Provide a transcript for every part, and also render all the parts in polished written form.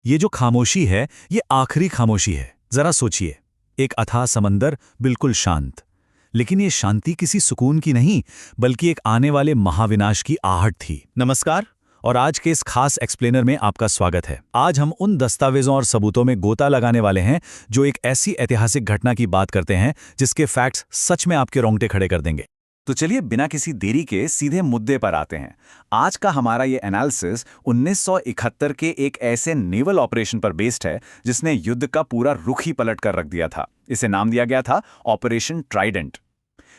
ये जो खामोशी है, ये आखिरी खामोशी है। जरा सोचिए, एक अथाह समंदर, बिल्कुल शांत। लेकिन ये शांति किसी सुकून की नहीं, बल्कि एक आने वाले महाविनाश की आहट थी। नमस्कार, और आज के इस खास एक्सप्लेनर में आपका स्वागत है। आज हम उन दस्तावेजों और सबूतों में गोता लगाने वाले हैं जो एक ऐसी ऐतिहासिक घटना की बात करते हैं जिसके फैक्ट्स सच में आपके रोंगटे खड़े कर देंगे। तो चलिए बिना किसी देरी के सीधे मुद्दे पर आते हैं। आज का हमारा ये एनालिसिस 1971 के एक ऐसे नेवल ऑपरेशन पर बेस्ड है जिसने युद्ध का पूरा रुख ही पलट कर रख दिया था। इसे नाम दिया गया था ऑपरेशन ट्राइडेंट।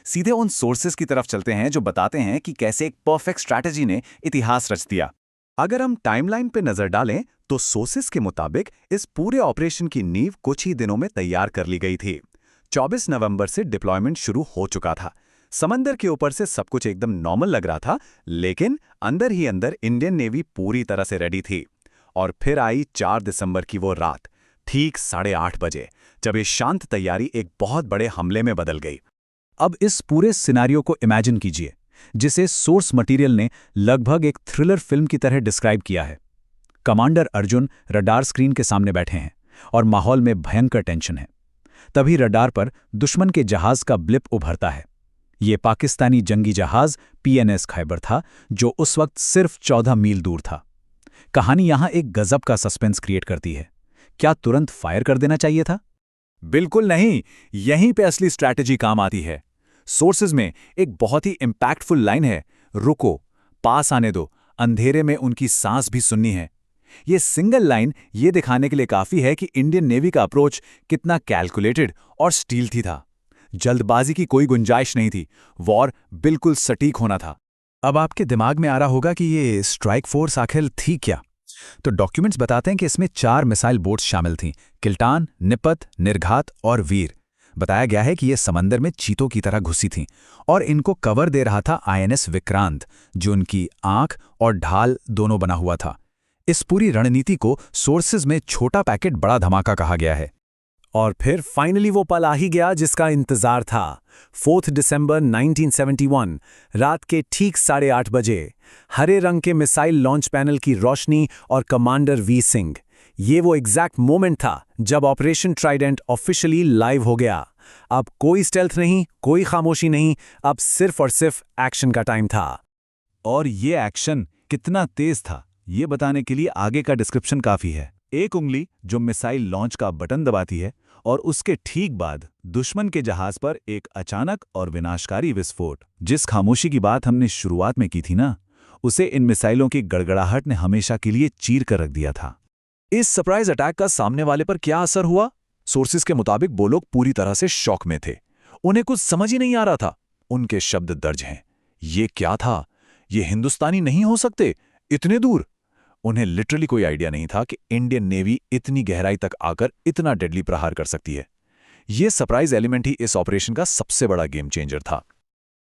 सीधे उन सोर्सेस की तरफ चलते हैं जो बताते हैं कि कैसे एक परफेक्ट स्ट्रैटेजी ने इतिहास रच दिया। अगर हम टाइमलाइन पे नजर डालें तो सोर्सेस के मुताबिक इस पूरे ऑपरेशन की नींव कुछ ही दिनों में तैयार कर ली गई थी। 24 नवंबर से डिप्लॉयमेंट शुरू हो चुका था। समंदर के ऊपर से सब कुछ एकदम नॉर्मल लग रहा था, लेकिन अंदर ही अंदर इंडियन नेवी पूरी तरह से रेडी थी। और फिर आई 4 दिसंबर की वो रात, ठीक 8:30 बजे, जब ये शांत तैयारी एक बहुत बड़े हमले में बदल गई। अब इस पूरे सिनेरियो को इमेजिन कीजिए, जिसे सोर्स मटेरियल ने लगभग एक थ्रिलर फिल्म की तरह डिस्क्राइब किया है। कमांडर अर्जुन रडार स्क्रीन के सामने बैठे हैं और माहौल में भयंकर टेंशन है। तभी रडार पर दुश्मन के जहाज का ब्लिप उभरता है। ये पाकिस्तानी जंगी जहाज PNS खैबर था, जो उस वक्त सिर्फ 14 मील दूर था। कहानी यहां एक गजब का सस्पेंस क्रिएट करती है। क्या तुरंत फायर कर देना चाहिए था? बिल्कुल नहीं, यहीं पे असली स्ट्रैटेजी काम आती है। सोर्सेज में एक बहुत ही इंपैक्टफुल लाइन है, रुको, पास आने दो, अंधेरे में उनकी सांस भी सुननी है। ये सिंगल लाइन ये दिखाने के लिए काफी है कि इंडियन नेवी का अप्रोच कितना कैलकुलेटेड और स्टील्थी था। जल्दबाजी की कोई गुंजाइश नहीं थी, वॉर बिल्कुल सटीक होना था। अब आपके दिमाग में आ रहा होगा कि ये स्ट्राइक फोर्स आखिर थी क्या? तो डॉक्यूमेंट्स बताते हैं कि इसमें 4 मिसाइल बोट्स शामिल थीं, किल्टान, निपत, निर्घात और वीर। बताया गया है कि ये समंदर में चीतों की तरह घुसी थीं और इनको कवर दे रहा था INS विक्रांत, जो उनकी आंख और ढाल दोनों बना हुआ था। इस पूरी रणनीति को सोर्सेज में छोटा पैकेट बड़ा धमाका कहा गया है। और फिर फाइनली वो पल आ ही गया जिसका इंतजार था। 4 दिसंबर 1971 रात के ठीक 8:30 बजे, हरे रंग के मिसाइल लॉन्च पैनल की रोशनी और कमांडर V सिंह। ये वो एग्जैक्ट मोमेंट था जब ऑपरेशन ट्राइडेंट ऑफिशियली लाइव हो गया। अब कोई स्टेल्थ नहीं, कोई खामोशी नहीं, अब सिर्फ और सिर्फ एक्शन का टाइम था। और ये एक्शन कितना तेज था, ये बताने के लिए आगे का डिस्क्रिप्शन काफी है। एक उंगली जो मिसाइल लॉन्च का बटन दबाती है और उसके ठीक बाद दुश्मन के जहाज पर एक अचानक और विनाशकारी विस्फोट। जिस खामोशी की बात हमने शुरुआत में की थी ना, उसे इन मिसाइलों की गड़गड़ाहट ने हमेशा के लिए चीर कर रख दिया था। इस सरप्राइज अटैक का सामने वाले पर क्या असर हुआ? सोर्सेज के मुताबिक वो लोग पूरी तरह से शॉक में थे। उन्हें कुछ समझ ही नहीं आ रहा था। उनके शब्द दर्ज हैं, ये क्या था? ये हिंदुस्तानी नहीं हो सकते, इतने दूर। उन्हें लिटरली कोई आइडिया नहीं था कि इंडियन नेवी इतनी गहराई तक आकर इतना डेडली प्रहार कर सकती है। यह सरप्राइज एलिमेंट ही इस ऑपरेशन का सबसे बड़ा गेम चेंजर था।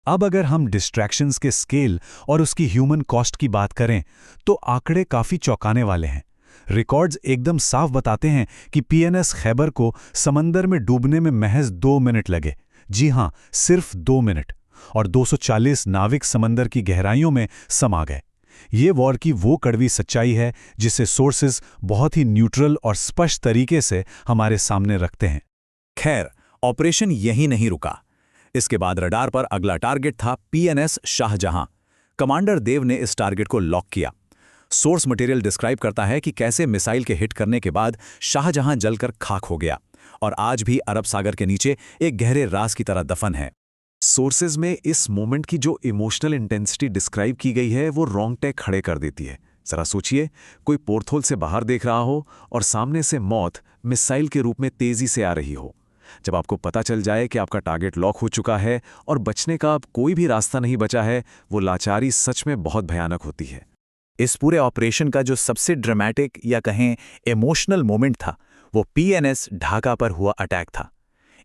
अब अगर हम डिस्ट्रैक्शंस के स्केल और उसकी ह्यूमन कॉस्ट की बात करें तो आंकड़े काफी चौंकाने वाले हैं। रिकॉर्ड्स एकदम साफ बताते हैं कि PNS खैबर को समंदर में डूबने में महज 2 मिनट लगे। जी हां, सिर्फ 2 मिनट। और 240 नाविक समंदर की गहराइयों में समा गए। ये वॉर की वो कड़वी सच्चाई है जिसे सोर्सेज बहुत ही न्यूट्रल और स्पष्ट तरीके से हमारे सामने रखते हैं। खैर, ऑपरेशन यहीं नहीं रुका। इसके बाद रडार पर अगला टारगेट था PNS शाहजहां। कमांडर देव ने इस टारगेट को लॉक किया। सोर्स मटेरियल डिस्क्राइब करता है कि कैसे मिसाइल के हिट करने के बाद शाहजहां जलकर खाक हो गया और आज भी अरब सागर के नीचे एक गहरे राज की तरह दफन है। सोर्सेज में इस मोमेंट की जो इमोशनल इंटेंसिटी डिस्क्राइब की गई है वो रोंगटे खड़े कर देती है। जरा सोचिए, कोई पोर्थोल से बाहर देख रहा हो और सामने से मौत मिसाइल के रूप में तेजी से आ रही हो। जब आपको पता चल जाए कि आपका टारगेट लॉक हो चुका है और बचने का अब कोई भी रास्ता नहीं बचा है, वो लाचारी सच में बहुत भयानक होती है। इस पूरे ऑपरेशन का जो सबसे ड्रामेटिक या कहें इमोशनल मोमेंट था वो PNS ढाका पर हुआ अटैक था।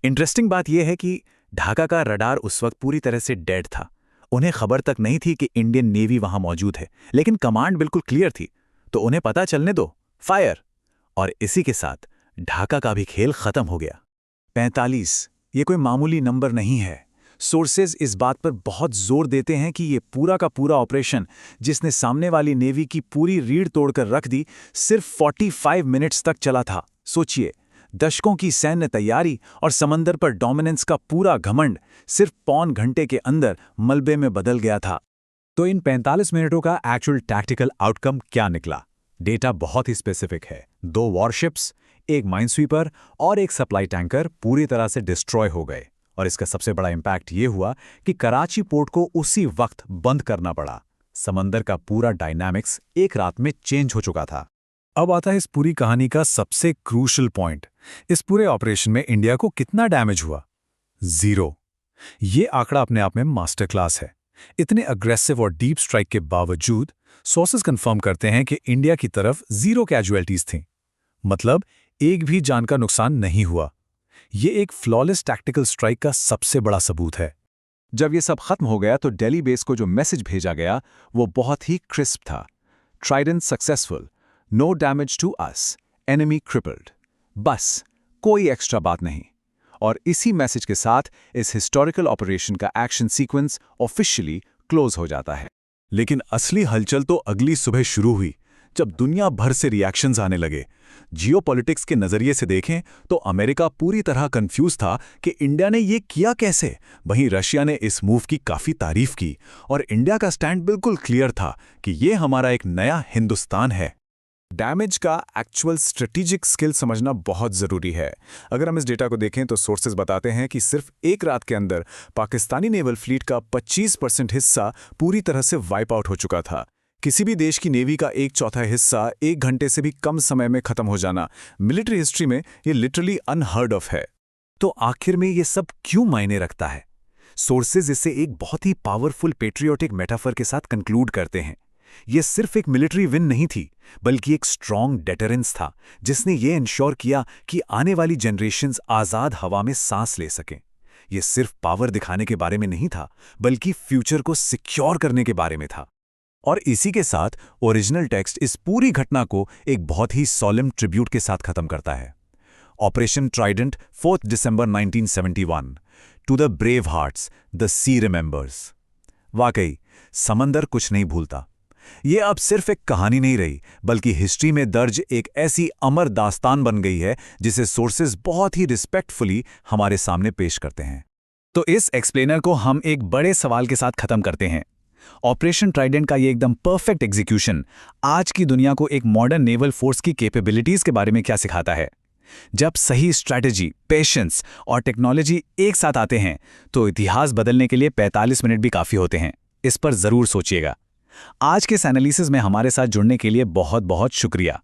इंटरेस्टिंग बात यह है कि ढाका का रडार उस वक्त पूरी तरह से डेड था। उन्हें खबर तक नहीं थी कि इंडियन नेवी वहां मौजूद है, लेकिन कमांड बिल्कुल क्लियर थी, तो उन्हें पता चलने दो, फायर। और इसी के साथ ढाका का भी खेल खत्म हो गया। 45 ये कोई मामूली नंबर नहीं है। सोर्सेज इस बात पर बहुत जोर देते हैं कि ये पूरा का पूरा ऑपरेशन, जिसने सामने वाली नेवी की पूरी रीढ़ तोड़कर रख दी, सिर्फ 45 मिनट्स तक चला था। सोचिए, दशकों की सैन्य तैयारी और समंदर पर डोमिनेंस का पूरा घमंड सिर्फ पौन घंटे के अंदर मलबे में बदल गया था। तो इन 45 मिनटों का एक्चुअल टैक्टिकल आउटकम क्या निकला? डेटा बहुत ही स्पेसिफिक है। 2 वॉरशिप्स, एक माइनस्वीपर और एक सप्लाई टैंकर पूरी तरह से डिस्ट्रॉय हो गए। और इसका सबसे बड़ा इंपैक्ट ये हुआ कि कराची पोर्ट को उसी वक्त बंद करना पड़ा। समंदर का पूरा डायनामिक्स एक रात में चेंज हो चुका था। अब आता है इस पूरी कहानी का सबसे क्रूशल पॉइंट। इस पूरे ऑपरेशन में इंडिया को कितना डैमेज हुआ? 0। ये आंकड़ा अपने आप में मास्टर क्लास है। इतने अग्रेसिव और डीप स्ट्राइक के बावजूद सोर्सेज कंफर्म करते हैं कि इंडिया की तरफ 0 कैजुअलिटीज थीं। मतलब एक भी जान का नुकसान नहीं हुआ। ये एक फ्लॉलेस टैक्टिकल स्ट्राइक का सबसे बड़ा सबूत है। जब ये सब खत्म हो गया तो दिल्ली बेस को जो मैसेज भेजा गया वो बहुत ही क्रिस्प था। Trident successful, no damage to us, enemy crippled. बस कोई एक्स्ट्रा बात नहीं। और इसी मैसेज के साथ इस हिस्टोरिकल ऑपरेशन का एक्शन सीक्वेंस ऑफिशियली क्लोज हो जाता है। लेकिन असली हलचल तो अगली सुबह शुरू हुई, जब दुनिया भर से रिएक्शंस आने लगे। जियोपॉलिटिक्स के नजरिए से देखें तो अमेरिका पूरी तरह कंफ्यूज था कि इंडिया ने ये किया कैसे। वहीं रशिया ने इस मूव की काफी तारीफ की और इंडिया का स्टैंड बिल्कुल क्लियर था कि ये हमारा एक नया हिंदुस्तान है। डैमेज का एक्चुअल स्ट्रेटेजिक स्किल समझना बहुत ज़रूरी है। अगर हम इस डेटा को देखें तो सोर्सेज बताते हैं कि सिर्फ एक रात के अंदर पाकिस्तानी नेवल फ्लीट का 25% हिस्सा पूरी तरह से वाइप आउट हो चुका था। किसी भी देश की नेवी का 1/4 हिस्सा 1 घंटे से भी कम समय में खत्म हो जाना मिलिट्री हिस्ट्री में ये लिटरली अनहर्ड ऑफ है। तो आखिर में ये सब क्यों मायने रखता है? सोर्सेज इसे एक बहुत ही पावरफुल पेट्रियोटिक मेटाफर के साथ कंक्लूड करते हैं। ये सिर्फ एक मिलिट्री विन नहीं थी, बल्कि एक स्ट्रॉन्ग डेटरेंस था, जिसने ये इंश्योर किया कि आने वाली जनरेशन्स आज़ाद हवा में सांस ले सकें। ये सिर्फ पावर दिखाने के बारे में नहीं था, बल्कि फ्यूचर को सिक्योर करने के बारे में था। और इसी के साथ ओरिजिनल टेक्स्ट इस पूरी घटना को एक बहुत ही सॉलेम ट्रिब्यूट के साथ खत्म करता है। ऑपरेशन ट्राइडेंट 4 दिसंबर 1971। To the brave hearts the sea remembers. वाकई समंदर कुछ नहीं भूलता। ये अब सिर्फ एक कहानी नहीं रही, बल्कि हिस्ट्री में दर्ज एक ऐसी अमर दास्तान बन गई है जिसे सोर्सेज बहुत ही रिस्पेक्टफुली हमारे सामने पेश करते हैं। तो इस एक्सप्लेनर को हम एक बड़े सवाल के साथ खत्म करते हैं। ऑपरेशन ट्राइडेंट का ये एकदम परफेक्ट एग्जीक्यूशन आज की दुनिया को एक मॉडर्न नेवल फोर्स की कैपेबिलिटीज के बारे में क्या सिखाता है? जब सही स्ट्रैटेजी, पेशेंस और टेक्नोलॉजी एक साथ आते हैं तो इतिहास बदलने के लिए 45 मिनट भी काफ़ी होते हैं। इस पर ज़रूर सोचिएगा। आज के इस एनालिसिस में हमारे साथ जुड़ने के लिए बहुत बहुत शुक्रिया।